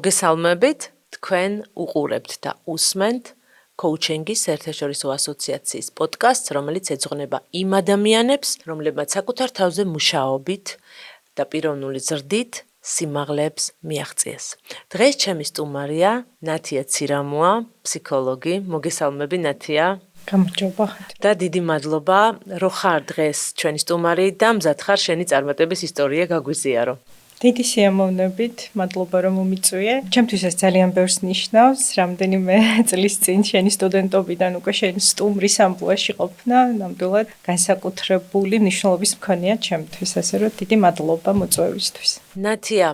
მოგესალმებით, თქვენ უყურებთ და უსმენთ კოუჩინგის საერთაშორისო ასოციაციის პოდკასტს, რომელიც ეძღვნება იმ ადამიანებს, რომლებმაც საკუთარ თავზე მუშაობით და პიროვნული ზრდით სიმაღლეებს მიაღწიეს. დღეს ჩემი სტუმარია ნათია ცირამოა, ფსიქოლოგი. მოგესალმები ნათია. გამარჯობა. და დიდი მადლობა, რომ ხარ დღეს ჩვენი სტუმარი და მზად ხარ შენი წარმატების ისტორია გაგვიზიარო. დიდი სიამოვნებით, მადლობა რომ მომიწვიე. ჩემთვის ეს ძალიან ბევრს ნიშნავს, რამდენიმე წლის წინ შენი სტუდენტობიდან უკვე შენი სტუმრის ამბუაში ყოფნა, ნამდვილად განსაკუთრებული მნიშვნელობის მქონია ჩემთვის, ასე რომ დიდი მადლობა მოწვევისთვის. ნათია,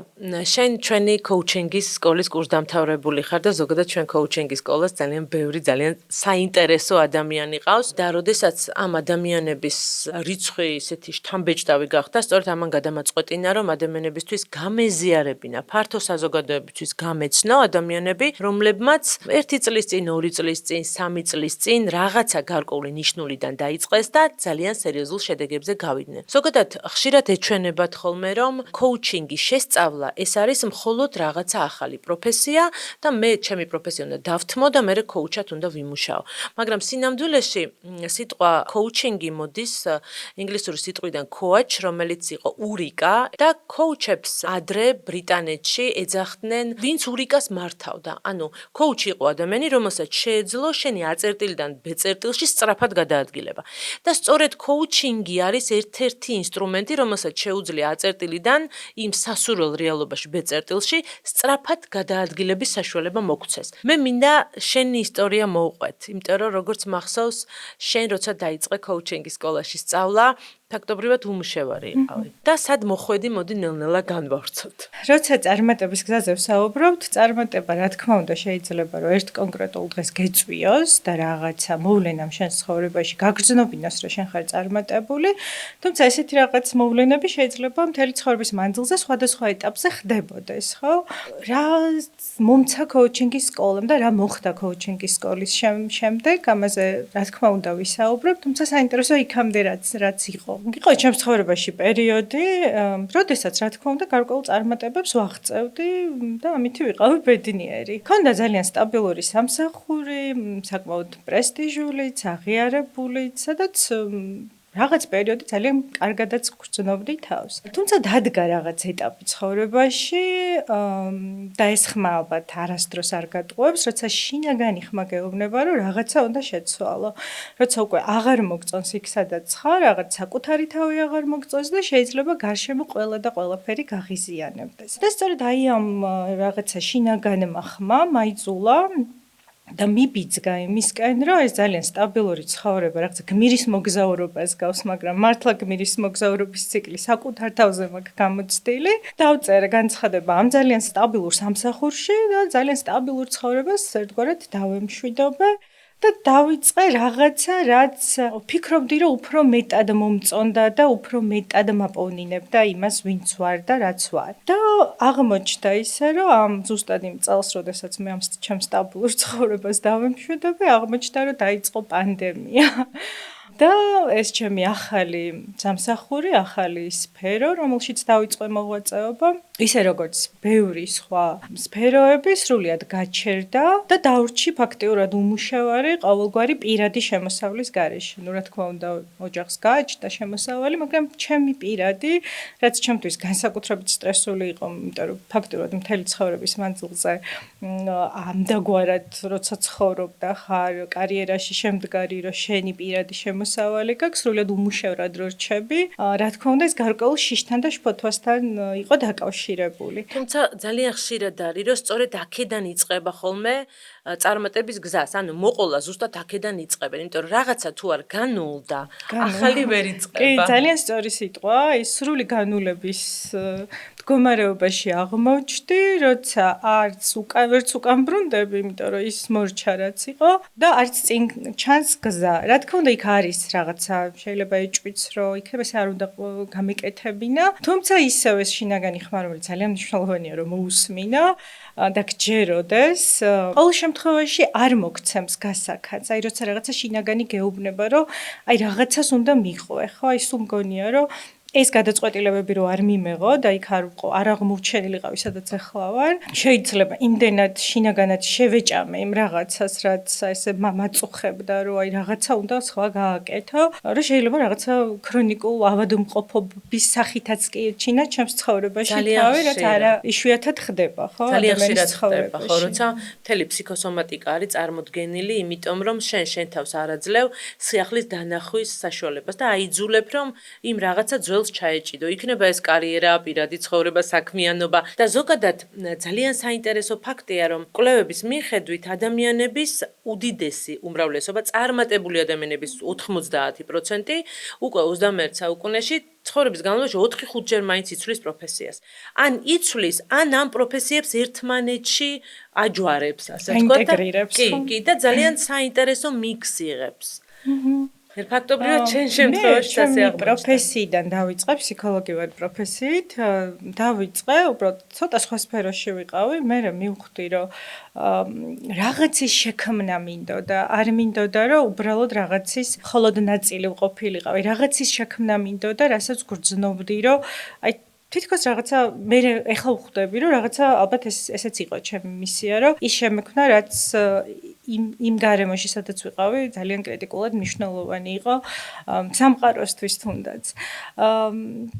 შენ ჩვენი კოუჩინგის სკოლის კურსდამთავრებული ხარ და ზოგადად ჩვენ კოუჩინგის სკოლას ძალიან ბევრი, ძალიან საინტერესო ადამიანი ყავს და როდესაც ამ ადამიანების რიცხვი ისეთი შთამბეჭდავი გახდა, სწორედ ამან გადამაწყვეტინა, რომ ადამიანებისთვის გამეზიარებინა, ფართო საზოგადოებისთვის გამეცნო ადამიანები, რომლებმაც 1 წლის წინ, 2 წლის წინ, 3 წლის წინ რაღაცა გარკვეული ნიშნულიდან დაიწყეს და ძალიან სერიოზულ შედეგებზე გავიდნენ. ზოგადად ხშირად ეჩვენებათ ხოლმე, რომ კოუჩინგის შესწავლა ეს არის მხოლოდ რაღაცა ახალი პროფესია და მე ჩემი პროფესია უნდა დავთმო და მე კოუჩად უნდა ვიმუშაო. მაგრამ სინამდვილეში სიტყვა კოუჩინგი მოდის ინგლისური სიტყვიდან coach, რომელიც იყო ურიკა და კოუჩებს ადრე ბრიტანეთში ეძახდნენ, ვინც ურიკას მართავდა. ანუ კოუჩი იყო ადამიანი, რომელსაც შეეძლო შენი A წერტილიდან B წერტილში სწრაფად გადაადგილება. და სწორედ კოუჩინგი არის ერთ-ერთი ინსტრუმენტი, რომელსაც შეუძლია A წერტილიდან იმ სასურველ რეალობაში B წერტილში სწრაფად გადაადგილების საშუალება მოგცეს. მე მინდა შენი ისტორია მოვყვეთ, იმიტომ რომ როგორც მახსოვს, შენ როცა დაიწყე კოუჩინგის სკოლაში სწავლა, ფაქტობრივად უმუშევარი იყავი. და სად მოხვედი, მოდი ნელ-ნელა განვავრცოთ. როცა წარმატების გზაზე ვსაუბრობთ, წარმატება რა თქმა უნდა შეიძლება რომ ერთ კონკრეტულ დღეს გეწვიოს და რაღაცა მოვლენამ შენს ცხოვრებაში გაგრძნობინოს, რომ შენ ხარ წარმატებული, თუმცა ესეთი რაღაც მოვლენები შეიძლება მთელი ცხოვრების მანძილზე სხვადასხვა ეტაპზე ხდებოდეს, ხო? რა მომცა კოუჩინგის სკოლამ და რა მოხდა კოუჩინგის სკოლის შემდეგ, ამაზე რა თქმა უნდა ვისაუბრებ, თუმცა საინტერესო იქამდე რაც იყო. იყო ჩემს ცხოვრებაში პერიოდი, როდესაც რა თქმა უნდა გარკვეულ წარმატებებს ვაღწევდი და ამითი ვიყავი ბედნიერი. მქონდა ძალიან სტაბილური სამსახური, საკმაოდ პრესტიჟულიც, აღიარებულიც, სადაც რაღაც პერიოდი ძალიან კარგადაც გრძნობდი თავს. თუმცა დადგა რაღაც ეტაპი ცხოვრებაში და ეს ხმა ალბათ არასდროს არ გატყუებს, როცა შინაგანი ხმა გეუბნება, რომ რაღაცა უნდა შეცვალო. როცა უკვე აღარ მოგწონს იქ, სადაც ხარ, რაღაც საკუთარი თავი აღარ მოგწონს და შეიძლება გარშემო ყველა და ყველაფერი გაღიზიანებდეს. და სწორედ აი ამ რაღაცა შინაგანმა ხმამ აიძულა და მიბიძგა იმისკენ, რომ ეს ძალიან სტაბილური ცხოვრება, რაღაცა გმირის მოგზაურობას გავს, მაგრამ მართლა გმირის მოგზაურობის ციკლი საკუთარ თავზე მაქვს გამოცდილი. დავწერე განცხადება ამ ძალიან სტაბილურ სამსახურში და ძალიან სტაბილურ ცხოვრებას ერთგვარად დავემშვიდობე. და დავიწყე რაღაცა, რაც ვფიქრობდი, რომ უფრო მეტად მომწონდა და უფრო მეტად მაპოვნინებდა იმას, ვინც ვარ და რაც ვარ. და აღმოჩნდა ისე, რომ ამ ზუსტად იმ წელს, როდესაც მე ამ ჩემს სტაბილურ ცხოვრებას დავემშვიდობე, აღმოჩნდა, რომ დაიწყო პანდემია. და ეს ჩემი ახალი სამსახური, ახალი სფერო, რომელშიც დავიწყე მოღვაწეობა, ისე როგორც ბევრი სხვა სფეროები სრულიად გაჩერდა და დავრჩი ფაქტიურად უმუშევარი ყოველგვარი პირადი შემოსავლის გარეშე. ნუ რა თქმა უნდა, ოჯახს გააჩნდა შემოსავალი, მაგრამ ჩემი პირადი, რაც ჩემთვის განსაკუთრებით სტრესული იყო, იმიტომ რომ ფაქტიურად მთელი ცხოვრების მანძილზე ამდაგვარად როცა ცხოვრობ და ხარ კარიერაში შემდგარი, რომ შენი პირადი შემოსავალი გაქვს, სრულიად უმუშევრად რო რჩები, რა თქმა უნდა, ეს გარკვეულ შიშთან და შფოთვასთან იყო დაკავშირებული. თუმცა ძალიან ხშირად არის, რომ სწორედ აქედან იწყება ხოლმე წარმატების გზას, ანუ მოყოლა ზუსტად აქედან იწყებენ, იმიტომ რომ რაღაცა თუ არ განულდა, ახალი ვერ იწყება. კი, ძალიან სწორი სიტყვა, ის სრული განულების მდგომარეობაში აღმოჩნდი, როცა ვერც უკან ბრუნდები, იმიტომ რომ ის მორჩა რაც იყო და არც წინ ჩანს გზა. რა თქმა უნდა, იქ არის რაღაცა, შეიძლება ეჭვიც, რომ იქ ეს არ უნდა გამეკეთებინა, თუმცა ისევ ეს შინაგანი ხმა, რომელიც ძალიან მნიშვნელოვანია, რომ მოусმინა და გჯეროდეს, ყოველ შემთხვევაში არ მოგცემს გასაქაც. აი როცა რაღაცა შინაგანი გეუბნება, რომ აი რაღაცას უნდა მიყვე, ხო? აი სულ მგონია, რომ ეს გადაწყვეტილებები რო არ მიმეღო და იქ არ აღმურჩენილიყავი სადაც ახლა ვარ, შეიძლება იმდენად შინაგანად შევეჭამე იმ რაღაცას, რაც ესე მამაწუხებდა, რომ აი რაღაცა უნდა სხვა გააკეთო, რომ შეიძლება რაღაცა ქრონიკულ ავადმყოფობის სახითაც კი ეჩინა ჩემს ცხოვრებაში თავი, რაც არა იშვიათად ხდება, ხო? ძალიან ხშირად ხდება, ხო, როცა მთელი ფსიქოსომატიკა არის წარმოდგენილი, იმიტომ რომ შენ თავს არ აძლევ სიახლის დანახვის საშუალებას და აიძულებ რომ იმ რაღაცა ძველს ჩაეჭიდო. იქნება ეს კარიერა, პირადი ცხოვრება, საქმიანობა და ზოგადად ძალიან საინტერესო ფაქტია, რომ კვლევების მიხედვით ადამიანების უდიდესი უმრავლესობა, წარმატებული ადამიანების 90% უკვე 21 საუკუნეში ცხოვრების განმავლობაში 4-5 მაინც იცვლის პროფესიას. ან იცვლის, ან ამ პროფესიებს ერთმანეთში აჯვარებს, ასე ვთქვათ. კი, და ძალიან საინტერესო მიქსი იღებს. ფაქტობრივად ჩემ შემთხვევაში ასე აღმოჩნდა. პროფესიიდან დავიწყე, ფსიქოლოგი ვარ პროფესიით, დავიწყე, უბრალოდ ცოტა სხვა სფეროში ვიყავი, მე მივხვდი, რომ რაღაცის შექმნა მინდოდა, არ მინდოდა, რომ უბრალოდ რაღაცის მხოლოდ ნაწილი ვყოფილიყავი, რაღაცის შექმნა მინდოდა, რასაც გრძნობდი, რომ აი თითქოს რაღაცა მე ეხლა ვხვდები, რომ რაღაცა ალბათ ესეც იყო ჩემი მისია, რომ ის შემექმნა, რაც იმ გარემოში სადაც ვიყავი, ძალიან კრიტიკულად მნიშვნელოვანი იყო სამყაროსთვის თუნდაც.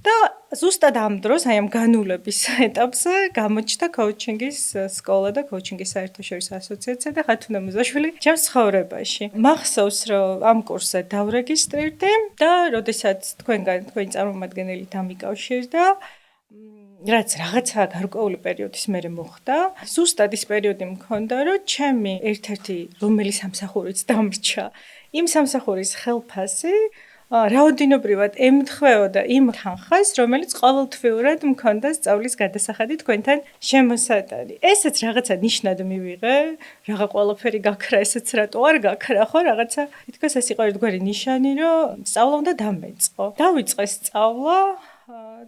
და ზუსტად ამ დროს, აი ამ განულების ეტაპზე გამოჩნდა კოუჩინგის სკოლა და კოუჩინგის საერთაშორისო ასოციაცია და ხათუნა მუზაშვილი ჩემს ცხოვრებაში. მახსოვს, რომ ამ კურსზე დავრეგისტრირდი და როდესაც თქვენი წარმომადგენელი დამიკავშირდა, რაც რაღაცა გარკვეული პერიოდის მერე მოხდა. ზუსტად ის პერიოდი მქონდა, რომ ჩემი ერთ-ერთი რომელი სამსახურიც დამრჩა. იმ სამსახურის ხელფასი რაოდენობრივად ემთხვეოდა იმ თანხას, რომელიც ყოველთვიურად მქონდა სწავლის გადასახადი თქვენთან შემოსატანი. ესეც რაღაცა ნიშნად მივიღე, რაღა ყველაფერი გაქრა, ესეც რატო არ გაქრა, ხო, რაღაცა თითქოს ეს იყო ერთგვარი ნიშანი, რომ სწავლა უნდა დამეწყო. დავიწყე სწავლა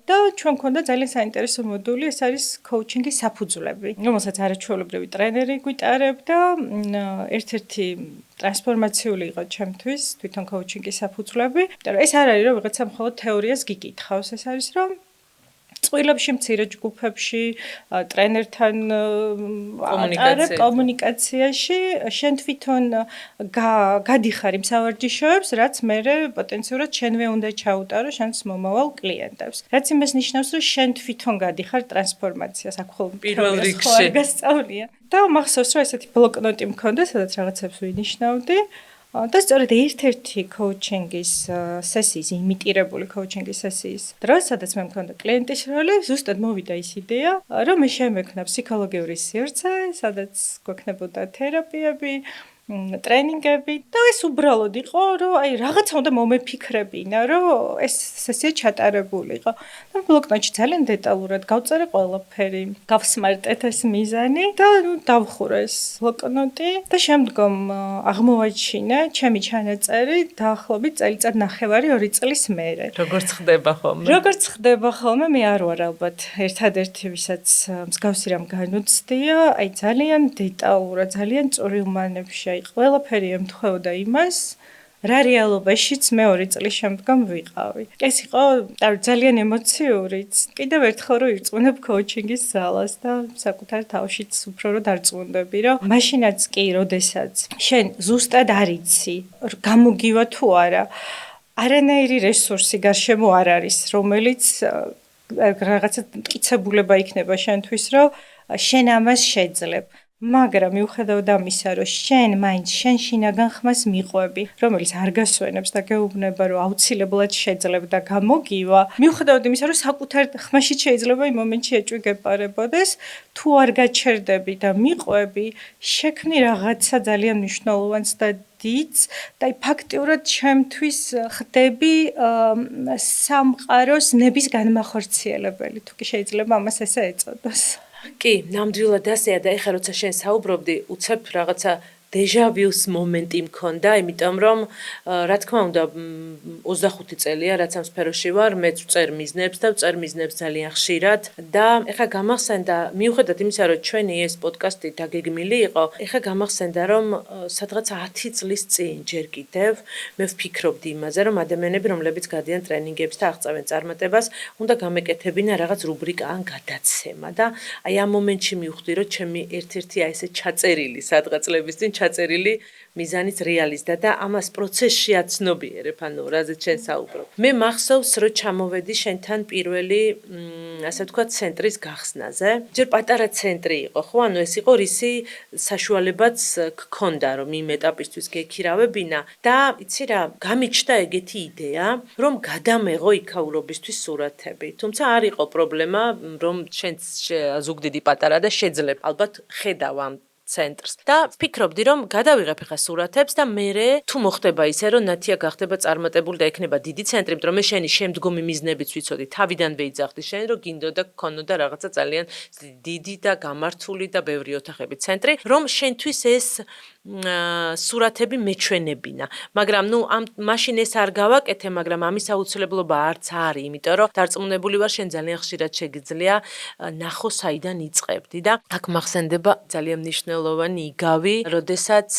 და ჩვენ მქონდა ძალიან საინტერესო მოდული, ეს არის კოუჩინგის საფუძვლები, რომელსაც არაჩვეულებრივი ტრენერი გვიტარებდა. ერთ-ერთი ტრანსფორმაციული იყო ჩემთვის თვითონ კოუჩინგის საფუძვლები. მაგრამ ეს არ არის რომ ვიღაცა მხოლოდ თეორიას გიკითხავს, ეს არის რომ წყვილებში, მცირე ჯგუფებში, ტრენერთან კომუნიკაციაში შენ თვითონ გადიხარ იმ სავარჯიშოებს, რაც მე პოტენციურად შენვე უნდა ჩაუტარო შენს მომავალ კლიენტებს. რაც იმას ნიშნავს, რომ შენ თვითონ გადიხარ ტრანსფორმაციას, აქ ხოლმე პირველ რიგში გასწავლია. და მახსოვს, რომ ესეთი ბლოკნოტი მქონდა, სადაც რაღაცებს ვინიშნავდი. და სწორედ ერთ-ერთი კოუჩინგის სესიის, იმიტირებული კოუჩინგის სესიის დროს, სადაც მე მქონდა კლიენტის როლი, ზუსტად მოვიდა ის იდეა, რომ მე შემექმნა ფსიქოლოგიური სივრცე, სადაც გვექნებოდა თერაპიები, ტრენინგები და ეს უბრალოდ იყო, რომ აი რაღაცა უნდა მომეფიქრებინა, რომ ეს სესია ჩატარებულიყო. და ბლოკნოტში ძალიან დეტალურად გავწერე ყველაფერი, გავსმარტეთ ეს მიზანი და დავხურე ეს ბლოკნოტი და შემდგომ აღმოვაჩინე ჩემი ჩანაწერი დაახლოებით წელიწად ნახევარი 2 წლის მერე. როგორც ხდება ხოლმე? როგორც ხდება ხოლმე, მე არ ვარ ალბათ ერთადერთი, ვისაც მსგავსი რამ განუცდია, აი ძალიან დეტალურად, ძალიან წვრილ მანებში აი ყველაფერი ემთხვეოდა იმას, რა რეალობაშიც მე 2 წლის შემდგომ ვიყავი. ეს იყო ძალიან ემოციურიც. კიდევ ერთხელ რომ ირწმუნებ კოუჩინგის ზალას და საკუთარ თავშიც უფრო რომ დარწმუნდები, რომ მაშინაც კი, როდესაც შენ ზუსტად არ იცი, გამოგივა თუ არა, არანაირი რესურსი გარშემო არ არის, რომელიც რაღაცა მტკიცებულება იქნება შენთვის, რომ შენ ამას შეძლებ. მაგრამ მიუხედავად ამისა, რომ შენ მაინც შენ შინაგან ხმას მიყვები, რომელიც არ გასვენებს და გეუბნება, რომ აუცილებლად შეძლებ და გამოგივა, მიუხედავად იმისა, რომ საკუთარ ხმაში შეიძლება იმ მომენტში ეჭვი გეპარებოდეს, თუ არ გაჩერდები და მიყვები, შექმნი რაღაცა ძალიან მნიშვნელოვანს და დიდს და ფაქტიურად ჩემთვის ხდები სამყაროს ნების განმახორციელებელი, თუ კი შეიძლება ამას ესე ეწოდოს. კი, ნამდვილად ასეა და ეხლა როცა შენ საუბრობდი, უცებ რაღაცა დეჟავიუს მომენტი მქონდა, იმიტომ რომ რა თქმა უნდა 25 წელია რაც ამ სფეროში ვარ, მეც ვწერ მიზნებს და ვწერ მიზნებს ძალიან ხშირად და ეხა გამახსენდა მიუხედავად იმისა რომ ჩვენი ეს პოდკასტი დაგეგმილი იყო, ეხა გამახსენდა რომ სადღაც 10 წლის წინ ჯერ კიდევ მე ვფიქრობდი იმაზე რომ ადამიანები რომლებიც გადიან ტრენინგებს და აღწევენ წარმატებას, უნდა გამეკეთებინა რაღაც რუბრიკა ან გადაცემა და აი ამ მომენტში მივხვდი რომ ჩემი ერთ-ერთი აი ესე ჩაწერილი სადღაც წლების წინ ჩაწერილი მიზანიც რეალიზდა და ამას პროცესში აცნობიერებ, ანუ რაზეც შენ საუბრობ. მე მახსოვს რომ ჩამოვედი შენთან პირველი ასე ვთქვათ ცენტრის გახსნაზე. ჯერ პატარა ცენტრი იყო, ხო? ანუ ეს იყო რისი საშუალებაც გქონდა რომ იმ ეტაპისთვის გექირავებინა და იცი რა, გამიჩნდა ეგეთი იდეა, რომ გადამეღო იქაურობისთვის სურათები. თუმცა არ იყო პრობლემა, რომ შენ ზუგდიდი პატარა და შეძლებ ალბათ ხედავ ამ ცენტრს და ვფიქრობდი რომ გადავიღებ ახლა სურათებს და მე თუ მოხდება ისე რომ ნათია გახდება წარმატებული და ექნება დიდი ცენტრი, იმიტომ რომ მე შენი შემდგომი მიზნებიც ვიცოდი, თავიდანვე იძახდი შენ რომ გინდოდა გქონოდა რაღაცა ძალიან დიდი და გამართული და ბევრი ოთახებით ცენტრი, რომ შენთვის ეს სურათები მეჩვენებინა, მაგრამ ნუ ამ მაშინ ეს არ გავაკეთე, მაგრამ ამის აუცილებლობა არც არის, იმიტომ რომ დარწმუნებული ვარ შენ ძალიან ხშირად შეგიძლია ნახო საიდან იწყებდი და აქ მახსენდება ძალიან მნიშვნელოვანი იგავი, როდესაც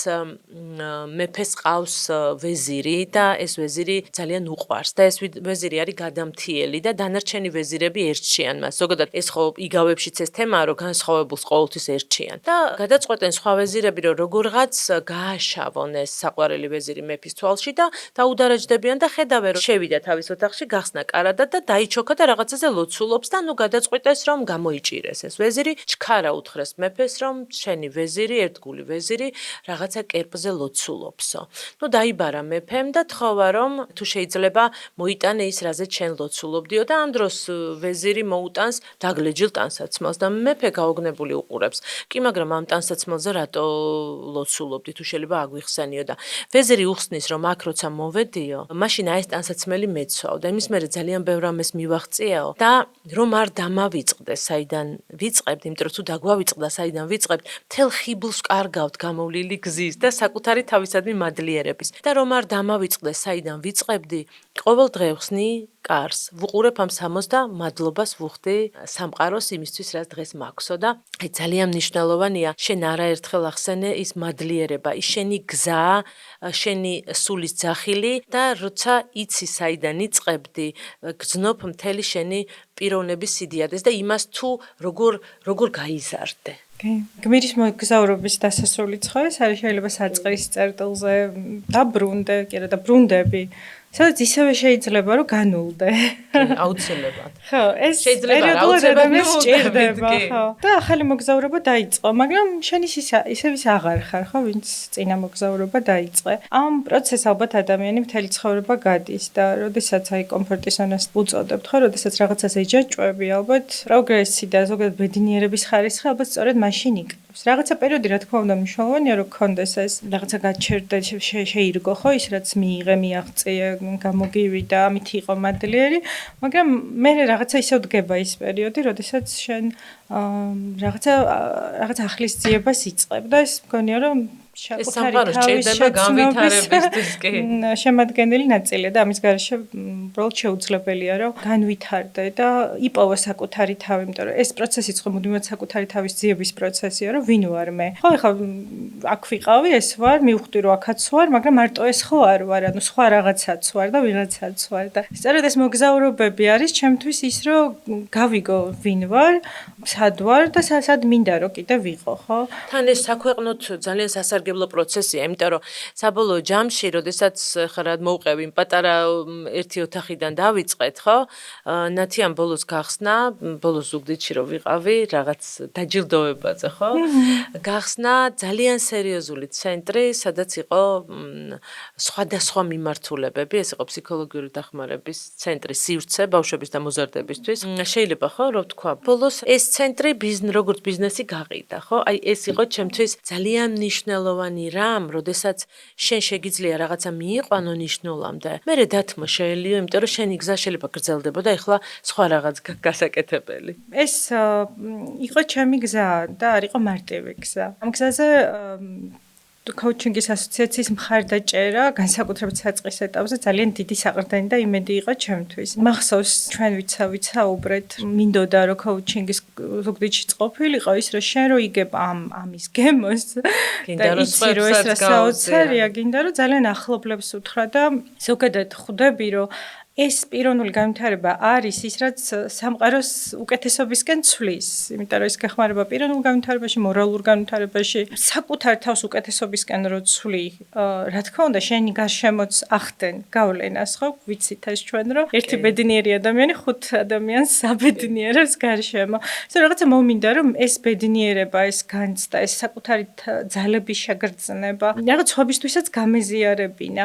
მეფეს ყავს ვეზირი და ეს ვეზირი ძალიან უყვარს და ეს ვეზირი არის გადამთიელი და დანარჩენი ვეზირები ერჩიან მას. ზოგადად ეს ხო იგავებშიც ეს თემაა, რომ განსხვავებულს ყოველთვის ერჩიან. და გადაწყვეტენ სხვა ვეზირები, რომ როგორღაც გააშავონ ეს საყვარელი ვეზირი მეფის თვალში და დაუდარაჯდებიან და ხედავენ, რომ შევიდა თავის ოთახში, გახსნა კარადად და დაიჩოქა და რაღაცაზე ლოცულობს და ნუ გადაწყვიტეს, რომ გამოიჭირეს ეს ვეზირი, ჩქარა უთხრეს მეფეს, რომ შენი ვეზირი, ერთგული ვეზირი რაღაცა კერპზე ლოცულობსო. ნუ დაიბარა მეფემ და თხოვა რომ თუ შეიძლება მოიტანე ის რაზეც შენ ლოცულობდიო და ამ დროს ვეზირი მოუტანს დაგლეჯილ ტანსაცმელს და მეფე გაოგნებული უყურებს. კი, მაგრამ ამ ტანსაცმელზე რატო ლოცულობდი, თუ შეიძლება აგვიხსენიო და ვეზირი უხსნის რომ აქ როცა მოვედიო, მაშინ აი ეს ტანსაცმელი მეცვაო და იმის მერე ძალიან ბევრ ამას მივაღწიაო და რომ არ დამავიწყდეს საიდან ვიწყებდი, იმიტომ რომ თუ დაგვავიწყდა საიდან ვიწყებთ, მთელ ხიბლს კარგავთ გამოვლილი გზის და საკუთარი თავისადმი მადლიერების და რომ არ დამავიწყდეს საიდან ვიწყებდი, ყოველ დღე ვხსნი კარს, ვუყურებ ამ სამოს და მადლობას ვუხდი სამყაროს იმისთვის, რაც დღეს მაქვსო და აი ძალიან მნიშვნელოვანია, შენ არაერთხელ ახსენე ის მადლიერება, ის შენი გზა, შენი სულის ძახილი და როცა იცი საიდან იწყებდი, გძნობ მთელი შენი პიროვნების სიდიადეს და იმას თუ როგორ გაიზარდე. გმირის მოგზაურობის დასასრულიც ხო ეს არის, შეიძლება საწყის წერტილზე დაბრუნდე, კი არა და ბრუნდები. სადაც ისევე შეიძლება რომ განულდე. აუცილებლად. ხო, ეს შეიძლება აუცილებლად სჭირდება, ხო. და ახალი მოგზაურობა დაიწყო, მაგრამ შენ ისე აღარ ხარ, ხო, ვინც წინა მოგზაურობა დაიწყე. ამ პროცესს ალბათ ადამიანი მთელი ცხოვრება გადის და როდესაც აი კომფორტის ზონას უწოდებთ, ხო, როდესაც რაღაცას ეჯაჭვები, ალბათ პროგრესი და ზოგადად ბედნიერების ხარისხი ალბათ სწორედ მაშინ იქნება. რაღაცა პერიოდი რა თქმა უნდა მნიშვნელოვანია რომ გქონდეს ეს რაღაცა გაჩერდა შეირგო ხო ის რაც მიიღე მიაღწიე გამოგივიდა ამით იყო მადლიერი მაგრამ მე რაღაცა ისევ დგება ის პერიოდი როდესაც შენ რაღაცა ახლის ძიებას იწყებ და ეს მგონია რომ სამყარო სჭირდება განვითარებისთვის კი შემადგენელი ნაწილია და ამის გარეშე უბრალოდ შეუძლებელია რომ განვითარდე და იპოვო საკუთარი თავი, იმიტომ რომ ეს პროცესიც ხო მუდმივად საკუთარი თავის ძიების პროცესია, რომ ვინ ვარ მე. ხო, ეხლა აქ ვიყავი, ეს ვარ, მივხვდი რომ აქაც ვარ, მაგრამ მარტო ეს ხო არ ვარ, ანუ სხვა რაღაცაც ვარ და ვიღაცაც ვარ და სწორედ ეს მოგზაურობები არის ჩემთვის ის რომ გავიგო ვინ ვარ, სად ვარ და სად მინდა რომ კიდე ვიყო, ხო? თან ეს საქვეყნოთ ძალიან სასარგებლო პროცესია, იმიტომ რომ საბოლოო ჯამში, როდესაც ხარ მოვყევი პატარა ერთი ოთახიდან დავიწყეთ, ხო? ნათიამ ბოლოს გახსნა, ბოლოს ზუგდიდში რომ ვიყავი, რაღაც დაჯილდოებაზე, ხო? გახსნა ძალიან სერიოზული ცენტრი, სადაც იყო სხვადასხვა მიმართულებები, ეს იყო ფსიქოლოგიური დახმარების ცენტრი, სივრცე ბავშვების და მოზარდებისთვის. შეიძლება ხო, რომ ვთქვა, ბოლოს ეს ცენტრი როგორც ბიზნესი გაყიდა, ხო? აი ეს იყო ჩემთვის ძალიან მნიშვნელოვანი რამ, როდესაც შენ შეგიძლია რაღაცა მიიყვანო ნიშნულამდე. მე დათმო შეელიო, იმიტომ რომ შენი გზა შეიძლება გრძელდებოდა, ეხლა სხვა რაღაც გასაკეთებელი. ეს იყო ჩემი გზა და არ იყო მარტივი გზა. ამ გზაზე კოუჩინგის ასოციაციის მხარდაჭერა, განსაკუთრებით საწყის ეტაპზე ძალიან დიდი საყრდენი და იმედი იყო ჩემთვის. მახსოვს ჩვენ ვიცაუბრეთ, მინდოდა რომ კოუჩინგის ზუგდიდში ყოფილიყო ის რომ შენ რო იგებ ამის გემოს და იცი რომ ეს რა საოცარია, გინდა რომ ძალიან ახლობლებს უთხრა და ზოგადად ხვდები რომ ეს პიროვნული განვითარება არის ის, რაც სამყაროს უკეთესობისკენ ცვლის, იმიტომ რომ ეს გეხმარება პიროვნულ განვითარებაში, მორალურ განვითარებაში, საკუთარ თავს უკეთესობისკენ რო ცვლი, რა თქმა უნდა, შენი გარშემოც ახდენ გავლენას, ხო? ვიცით ეს ჩვენ რომ ერთი ბედნიერი ადამიანი 5 ადამიანს აბედნიერებს გარშემო. ისე რაღაცა მომინდა რომ ეს ბედნიერება, ეს განცდა, ეს საკუთარი ძალების შეგრძნება, რაღაც ხობისთვისაც გამეზიარებინა.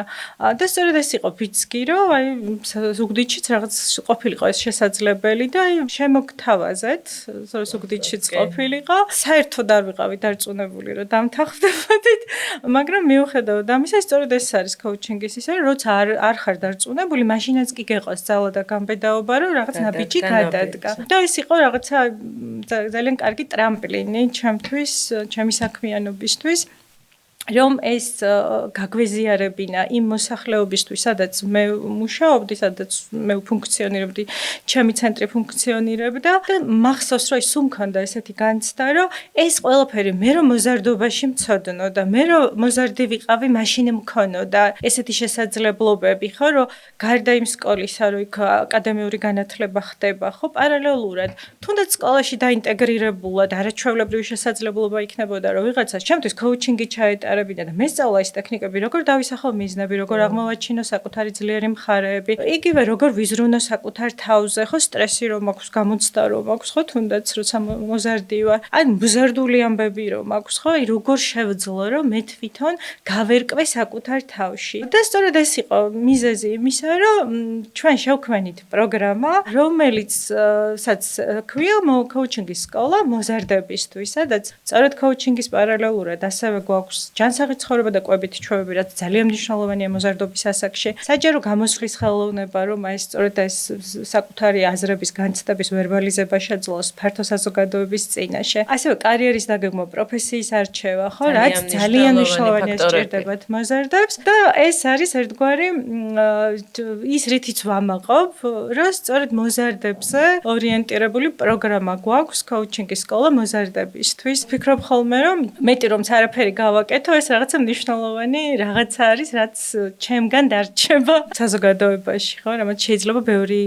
და სწორედ ეს იყო ფიცკი, რომ აი ზუგდიდშიც რაღაც ყოფილიყო ეს შესაძლებელი და აი შემოგთავაზეთ, ზუგდიდშიც ყოფილიყო. საერთოდ არ ვიყავი დარწმუნებული, რომ დამთანხმდებოდით, მაგრამ მიუხედავად ამისა, სწორედ ეს არის კოუჩინგის ისე, როცა არ ხარ დარწმუნებული, მაშინაც კი გეყავს ძალა და გამბედაობა, რომ რაღაც ნაბიჯი გადადგა. და ეს იყო რაღაცა ძალიან კარგი ტრამპლინი ჩემთვის, ჩემი საქმიანობისთვის. რომ ეს გაგვეზიარებინა იმ მოსახლეობისთვის, სადაც მე მუშაობდი, სადაც მე ფუნქციონირებდი, ჩემი ცენტრი ფუნქციონირებდა და მახსოვს, რომ სულ მქონდა ესეთი განცდა, რომ ეს ყველაფერი მე რომ მოზარდობაში მცოდნო და მე რომ მოზარდი ვიყავი, მაშინ მქონოდა ესეთი შესაძლებლობები, ხო, რომ გარდა იმ სკოლისა, რომ იქ აკადემიური განათლება ხდება, ხო, პარალელურად, თუნდაც სკოლაში დაინტეგრირებულად არაჩვეულებრივი შესაძლებლობა იქნებოდა, რომ ვიღაცას ჩემთვის კოუჩინგი ჩაეტარა და მესწავლა ის ტექნიკები, როგორ დავისახო მიზნები, როგორ აღმოვაჩინო საკუთარი ძლიერი მხარეები, იგივე როგორ ვიზრუნო საკუთარ თავზე, ხო, სტრესი რომ მაქვს, გამოცდა რომ მაქვს, ხო, თუნდაც როცა მოზარდი ვარ, ან მზარდული ამბები რომ მაქვს, ხო, აი როგორ შევძლო, რომ მე თვითონ გავერკვე საკუთარ თავში. და სწორედ ეს იყო მიზეზი იმისა, რომ ჩვენ შევქმნით პროგრამა, რომელიც სადაც ქვია კოუჩინგის სკოლა მოზარდებისთვის, სადაც სწორედ კოუჩინგის პარალელურად ასევე გვაქვს ჯანსაღი ცხოვრება და კვებითი ჩვევები, რაც ძალიან მნიშვნელოვანია მოზარდობის ასაკში. საჯარო გამოსვლის ხელოვნება, რომ აი სწორედ ეს საკუთარი აზრების განცდების ვერბალიზება შეძლოს ფართო საზოგადოების წინაშე. ასევე კარიერის დაგეგმვა, პროფესიის არჩევა, ხო, რაც ძალიან მნიშვნელოვანია სჭირდებათ მოზარდებს და ეს არის ერთგვარი ის რითიც ვამაყობ, რომ სწორედ მოზარდებზე ორიენტირებული პროგრამა გვაქვს კოუჩინგის სკოლა მოზარდებისთვის. ვფიქრობ ხოლმე, რომ მეტი რომც არაფერი გავაკეთო, ეს რაღაცა მნიშვნელოვანი რაღაცა არის, რაც ჩემგან დარჩება საზოგადოებაში, ხო, რამაც შეიძლება ბევრი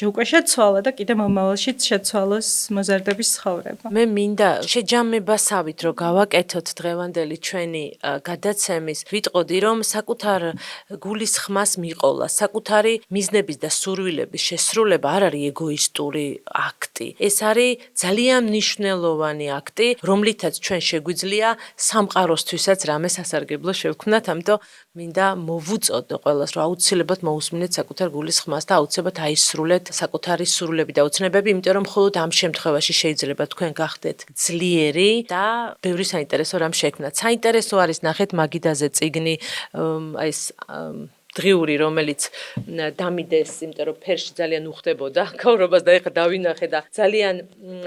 უკვე შეცვალა და კიდე მომავალშიც შეცვალოს მოზარდების ცხოვრება. მე მინდა შეჯამებასავით, რომ გავაკეთოთ დღევანდელი ჩვენი გადაცემის, ვიტყოდი, რომ საკუთარ გულის ხმას მიყოლა, საკუთარი მიზნების და სურვილების შესრულება არ არის ეგოისტური აქტი. ეს არის ძალიან მნიშვნელოვანი აქტი, რომლითაც ჩვენ შეგვიძლია სამყაროსთვისაც რამე სასარგებლო შევქმნათ, ამიტომ მინდა მოვუწოდო ყველას, რომ აუცილებლად მოусმინეთ საკუთარ გულის ხმას და აუცილებლად აისრულეთ საკუთარი სურვილები და ოცნებები, იმიტომ რომ მხოლოდ ამ შემთხვევაში შეიძლება თქვენ გახდეთ ძლიერი და ბევრი საინტერესო რამ შექმნათ. საინტერესო არის ნახეთ მაგიდაზე წიგნი, აი ეს დღიური, რომელიც დამიდეს, იმიტომ რომ ფერში ძალიან უხდებოდა გავრობას და ეხლა დავინახე და ძალიან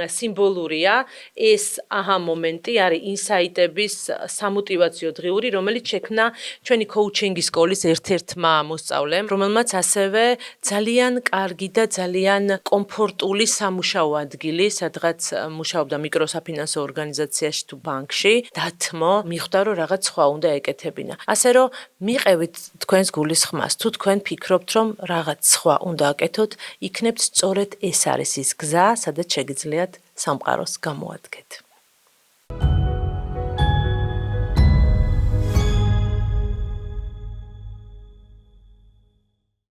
სიმბოლურია. ეს აჰა მომენტი არის ინსაიტების სამოტივაციო დღიური, რომელიც შექმნა ჩვენი კოუჩინგის სკოლის ერთ-ერთმა მოსწავლემ, რომელმაც ასევე ძალიან კარგი და ძალიან კომფორტული სამუშაო ადგილი, სადღაც მუშაობდა მიკროსაფინანსო ორგანიზაციაში თუ ბანკში, დათმო, მიხვდა რომ რაღაც სხვა უნდა ეკეთებინა. ასე რომ მიყევით თქვენს გულის ხმას, თუ თქვენ ფიქრობთ, რომ რაღაც სხვა უნდა აკეთოთ, იქნებ სწორედ ეს არის ის გზა, სადაც შეგიძლიათ სამყაროს გამოადგეთ.